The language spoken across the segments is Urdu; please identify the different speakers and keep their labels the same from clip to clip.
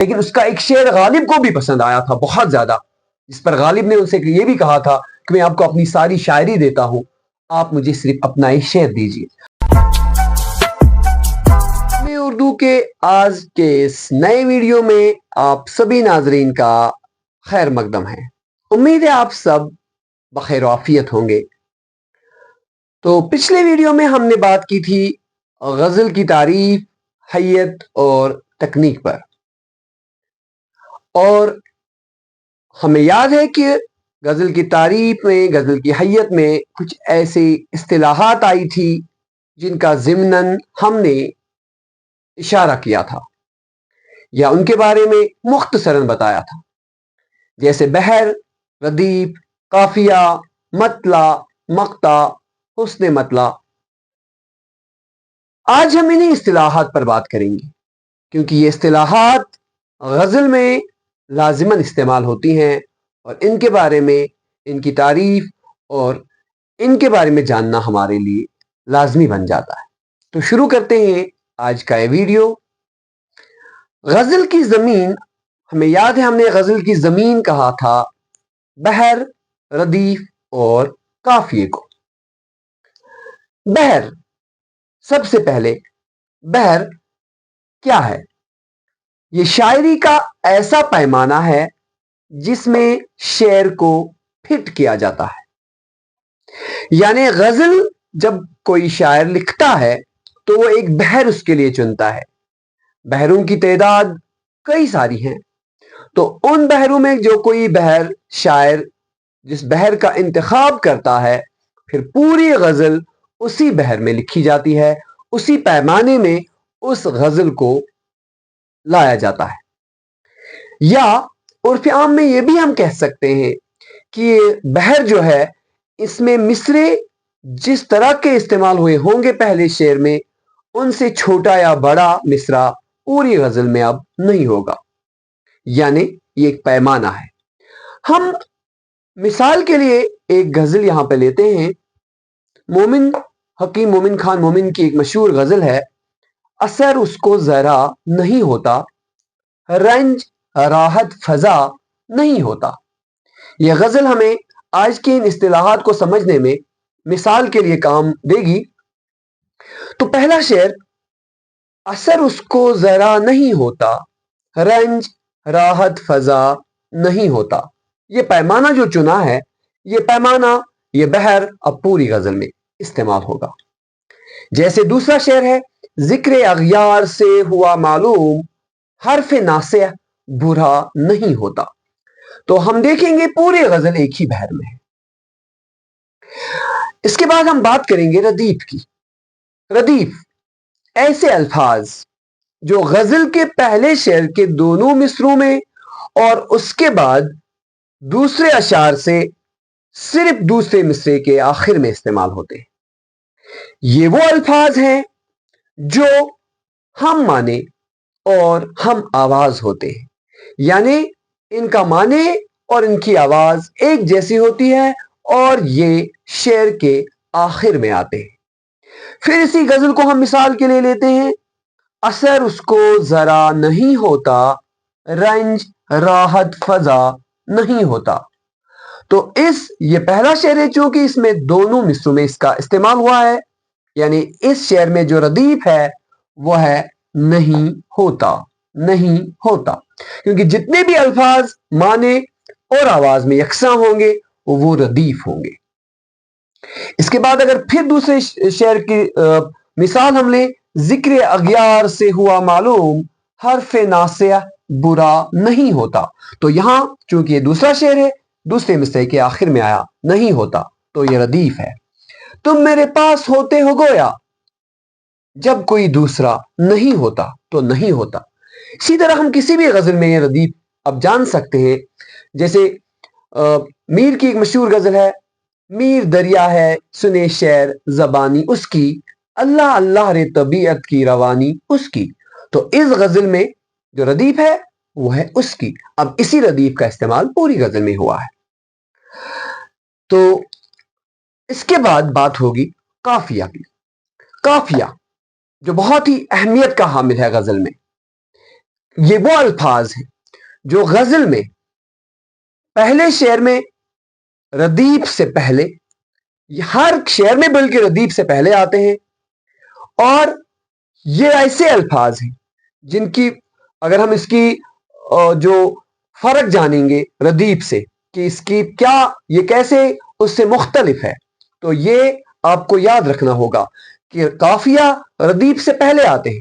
Speaker 1: لیکن اس کا ایک شعر غالب کو بھی پسند آیا تھا بہت زیادہ، جس پر غالب نے اسے یہ بھی کہا تھا کہ میں آپ کو اپنی ساری شاعری دیتا ہوں، آپ مجھے صرف اپنا ایک شعر دیجیے۔ میں اردو کے آج کے اس نئے ویڈیو میں آپ سبھی ناظرین کا خیر مقدم ہے۔ امید ہے آپ سب بخیر و عافیت ہوں گے۔ تو پچھلے ویڈیو میں ہم نے بات کی تھی غزل کی تعریف، حیت اور تکنیک پر، اور ہمیں یاد ہے کہ غزل کی تعریف میں، غزل کی حیت میں کچھ ایسی اصطلاحات آئی تھی جن کا ضمناً ہم نے اشارہ کیا تھا یا ان کے بارے میں مختصراً بتایا تھا، جیسے بحر، ردیف، قافیہ، مطلع، مقطع، حسن مطلع۔ آج ہم انہیں اصطلاحات پر بات کریں گے کیونکہ یہ اصطلاحات غزل میں لازماً استعمال ہوتی ہیں اور ان کے بارے میں، ان کی تعریف اور ان کے بارے میں جاننا ہمارے لیے لازمی بن جاتا ہے۔ تو شروع کرتے ہیں آج کا یہ ویڈیو۔ غزل کی زمین، ہمیں یاد ہے ہم نے غزل کی زمین کہا تھا بحر، ردیف اور قافیے کو۔ بحر، سب سے پہلے بحر کیا ہے؟ یہ شاعری کا ایسا پیمانہ ہے جس میں شعر کو فٹ کیا جاتا ہے، یعنی غزل جب کوئی شاعر لکھتا ہے تو وہ ایک بحر اس کے لیے چنتا ہے۔ بحروں کی تعداد کئی ساری ہیں، تو ان بحروں میں جو کوئی بحر شاعر جس بحر کا انتخاب کرتا ہے، پھر پوری غزل اسی بحر میں لکھی جاتی ہے، اسی پیمانے میں اس غزل کو لایا جاتا ہے۔ یا عرف عام میں یہ بھی ہم کہہ سکتے ہیں کہ یہ بحر جو ہے، اس میں مصرے جس طرح کے استعمال ہوئے ہوں گے پہلے شعر میں، ان سے چھوٹا یا بڑا مصرع پوری غزل میں اب نہیں ہوگا، یعنی یہ ایک پیمانہ ہے۔ ہم مثال کے لیے ایک غزل یہاں پہ لیتے ہیں، مومن حکیم مومن خان مومن کی ایک مشہور غزل ہے، اثر اس کو ذرا نہیں ہوتا، رنج راحت فضا نہیں ہوتا۔ یہ غزل ہمیں آج کی ان اصطلاحات کو سمجھنے میں مثال کے لیے کام دے گی۔ تو پہلا شعر، اثر اس کو ذرا نہیں ہوتا، رنج راحت فضا نہیں ہوتا، یہ پیمانہ جو چنا ہے، یہ پیمانہ، یہ بحر اب پوری غزل میں استعمال ہوگا۔ جیسے دوسرا شعر ہے، ذکر اغیار سے ہوا معلوم، حرف ناصح برا نہیں ہوتا۔ تو ہم دیکھیں گے پوری غزل ایک ہی بحر میں ہے۔ اس کے بعد ہم بات کریں گے ردیف کی۔ ردیف ایسے الفاظ جو غزل کے پہلے شعر کے دونوں مصروں میں اور اس کے بعد دوسرے اشعار سے صرف دوسرے مصرے کے آخر میں استعمال ہوتے ہیں۔ یہ وہ الفاظ ہیں جو ہم معنی اور ہم آواز ہوتے ہیں، یعنی ان کا معنی اور ان کی آواز ایک جیسی ہوتی ہے اور یہ شعر کے آخر میں آتے ہیں۔ پھر اسی غزل کو ہم مثال کے لیے لیتے ہیں، اثر اس کو ذرا نہیں ہوتا، رنج راحت فضا نہیں ہوتا۔ تو یہ پہلا شعر ہے، چونکہ اس میں دونوں مصروں میں اس کا استعمال ہوا ہے، یعنی اس شعر میں جو ردیف ہے وہ ہے نہیں ہوتا، نہیں ہوتا، کیونکہ جتنے بھی الفاظ معنی اور آواز میں یکساں ہوں گے وہ ردیف ہوں گے۔ اس کے بعد اگر پھر دوسرے شعر کی مثال ہم لیں، ذکر اغیار سے ہوا معلوم، حرف ناصح برا نہیں ہوتا، تو یہاں چونکہ یہ دوسرا شعر ہے، دوسرے مصرعے کے آخر میں آیا نہیں ہوتا، تو یہ ردیف ہے۔ تم میرے پاس ہوتے ہو گویا، جب کوئی دوسرا نہیں ہوتا تو نہیں ہوتا۔ اسی طرح ہم کسی بھی غزل میں یہ ردیف اب جان سکتے ہیں، جیسے میر کی ایک مشہور غزل ہے، میر دریا ہے سنے شعر زبانی اس کی، اللہ اللہ رے طبیعت کی روانی اس کی۔ تو اس غزل میں جو ردیف ہے وہ ہے اس کی۔ اب اسی ردیف کا استعمال پوری غزل میں ہوا ہے۔ تو اس کے بعد بات ہوگی قافیہ کی۔ قافیہ جو بہت ہی اہمیت کا حامل ہے غزل میں۔ یہ وہ الفاظ ہیں جو غزل میں پہلے شعر میں ردیف سے پہلے، ہر شعر میں بلکہ ردیف سے پہلے آتے ہیں، اور یہ ایسے الفاظ ہیں جن کی اگر ہم اس کی جو فرق جانیں گے ردیف سے کہ اس کی کیا، یہ کیسے اس سے مختلف ہے، تو یہ آپ کو یاد رکھنا ہوگا کہ قافیہ ردیف سے پہلے آتے ہیں،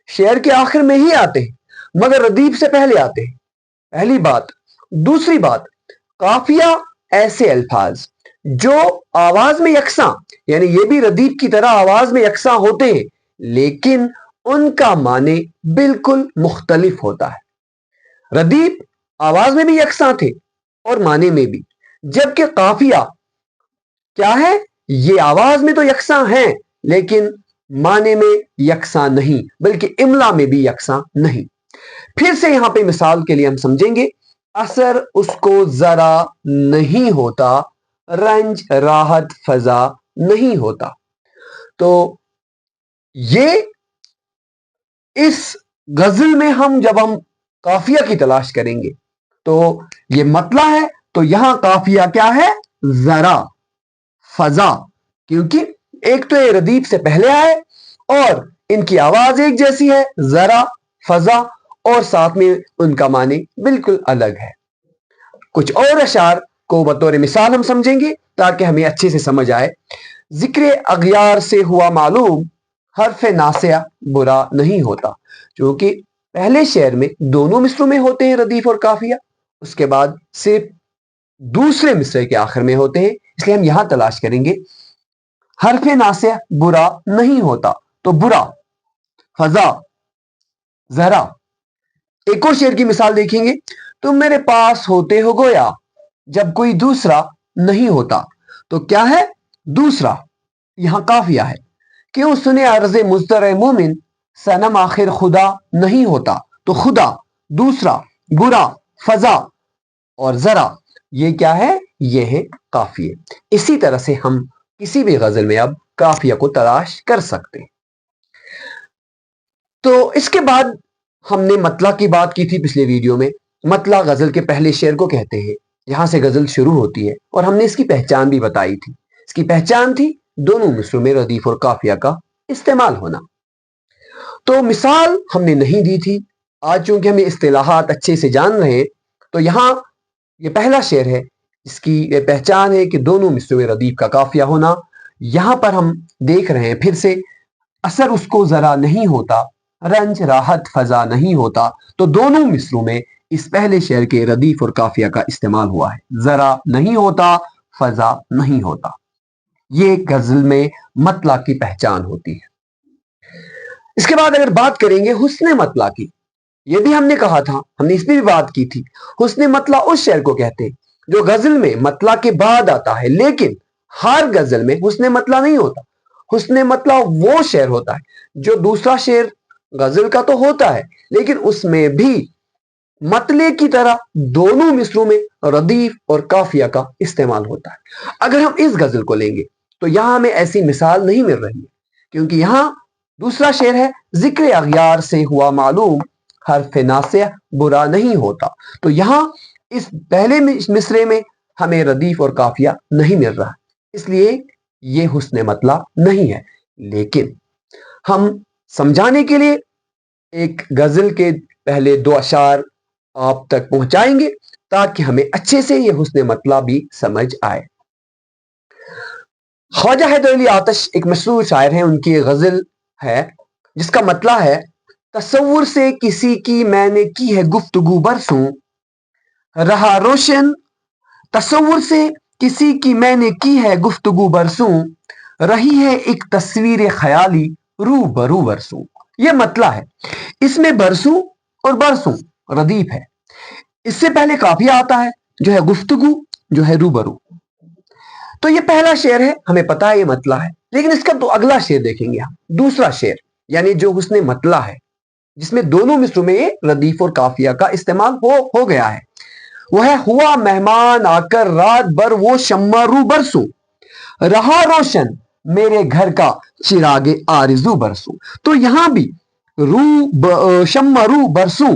Speaker 1: شعر کے آخر میں ہی آتے ہیں مگر ردیف سے پہلے آتے ہیں، پہلی بات۔ دوسری بات، قافیہ ایسے الفاظ جو آواز میں یکساں، یعنی یہ بھی ردیف کی طرح آواز میں یکساں ہوتے ہیں لیکن ان کا معنی بالکل مختلف ہوتا ہے۔ ردیف آواز میں بھی یکساں تھے اور معنی میں بھی، جبکہ قافیہ کیا ہے، یہ آواز میں تو یکساں ہیں لیکن معنی میں یکساں نہیں، بلکہ املا میں بھی یکساں نہیں۔ پھر سے یہاں پہ مثال کے لیے ہم سمجھیں گے، اثر اس کو ذرا نہیں ہوتا، رنج راحت فضا نہیں ہوتا۔ تو یہ اس غزل میں جب ہم قافیہ کی تلاش کریں گے تو یہ مطلع ہے، تو یہاں قافیہ کیا ہے، ذرا، فضا، کیونکہ ایک تو یہ ردیف سے پہلے آئے اور ان کی آواز ایک جیسی ہے، ذرا، فضا، اور ساتھ میں ان کا معنی بالکل الگ ہے۔ کچھ اور اشعار کو بطور مثال ہم سمجھیں گے تاکہ ہمیں اچھے سے سمجھ آئے۔ ذکر اغیار سے ہوا معلوم، حرف ناصیہ برا نہیں ہوتا، چونکہ پہلے شعر میں دونوں مصروں میں ہوتے ہیں ردیف اور قافیہ، اس کے بعد صرف دوسرے مصرے کے آخر میں ہوتے ہیں، اس لیے ہم یہاں تلاش کریں گے حرف ناصیہ برا نہیں ہوتا، تو برا، فضا، ذرا۔ ایک اور شعر کی مثال دیکھیں گے، تم میرے پاس ہوتے ہو گویا جب کوئی دوسرا نہیں ہوتا، تو کیا ہے، دوسرا، یہاں قافیہ ہے۔ کیوں سنے عرض مضطر مومن، صنم آخر خدا نہیں ہوتا، تو خدا، دوسرا، برا، فضا اور ذرا، یہ کیا ہے، یہ ہے قافیہ۔ اسی طرح سے ہم کسی بھی غزل میں اب قافیہ کو تلاش کر سکتے ہیں۔ تو اس کے بعد ہم نے مطلع کی بات کی تھی پچھلے ویڈیو میں۔ مطلع غزل کے پہلے شعر کو کہتے ہیں، یہاں سے غزل شروع ہوتی ہے، اور ہم نے اس کی پہچان بھی بتائی تھی۔ اس کی پہچان تھی دونوں مصروں میں ردیف اور قافیہ کا استعمال ہونا۔ تو مثال ہم نے نہیں دی تھی، آج چونکہ ہمیں اصطلاحات اچھے سے جان رہے ہیں تو یہاں یہ پہلا شعر ہے، اس کی یہ پہچان ہے کہ دونوں مصروں میں ردیف کا قافیہ ہونا۔ یہاں پر ہم دیکھ رہے ہیں پھر سے، اثر اس کو ذرا نہیں ہوتا، رنج راحت فضا نہیں ہوتا، تو دونوں مصروں میں اس پہلے شعر کے ردیف اور قافیہ کا استعمال ہوا ہے، ذرا نہیں ہوتا، فضا نہیں ہوتا۔ یہ غزل میں مطلع کی پہچان ہوتی ہے۔ اس کے بعد اگر بات کریں گے حسن مطلع کی، یہ بھی ہم نے کہا تھا، ہم نے اس میں بھی بات کی تھی، حسن مطلع اس شعر کو کہتے ہیں جو غزل میں مطلع کے بعد آتا ہے، لیکن ہر غزل میں حسن مطلع نہیں ہوتا۔ حسن مطلع وہ شعر ہوتا ہے جو دوسرا شعر غزل کا تو ہوتا ہے لیکن اس میں بھی مطلع کی طرح دونوں مصروں میں ردیف اور قافیہ کا استعمال ہوتا ہے۔ اگر ہم اس غزل کو لیں گے تو یہاں ہمیں ایسی مثال نہیں مل رہی ہے، کیونکہ یہاں دوسرا شعر ہے، ذکر اغیار سے ہوا معلوم، حرف ناصیہ برا نہیں ہوتا، تو یہاں اس پہلے مصرے میں ہمیں ردیف اور قافیہ نہیں مل رہا، اس لیے یہ حسن مطلع نہیں ہے۔ لیکن ہم سمجھانے کے لیے ایک غزل کے پہلے دو اشعار آپ تک پہنچائیں گے تاکہ ہمیں اچھے سے یہ حسن مطلع بھی سمجھ آئے۔ خواجہ حیدر علی آتش ایک مشہور شاعر ہیں، ان کی غزل ہے جس کا مطلع ہے، تصور سے کسی کی میں نے کی ہے گفتگو برسوں، رہا روشن، تصور سے کسی کی میں نے کی ہے گفتگو برسوں، رہی ہے ایک تصویر خیالی رو برو برسوں۔ یہ مطلع ہے، اس میں برسوں اور برسوں ردیف ہے، اس سے پہلے قافیہ آتا ہے جو ہے گفتگو، جو ہے روبرو۔ تو یہ پہلا شعر ہے، ہمیں پتا ہے یہ مطلع ہے، لیکن اس کا تو اگلا شعر دیکھیں گے ہم، دوسرا شعر، یعنی جو حسن مطلع ہے جس میں دونوں مصروں میں یہ ردیف اور قافیہ کا استعمال ہو گیا ہے، وہ ہے، ہوا مہمان آ کر رات بھر وہ شمع رو برسوں، رہا روشن میرے گھر کا چراغ آرزو برسوں۔ تو یہاں بھی شمع رو برسوں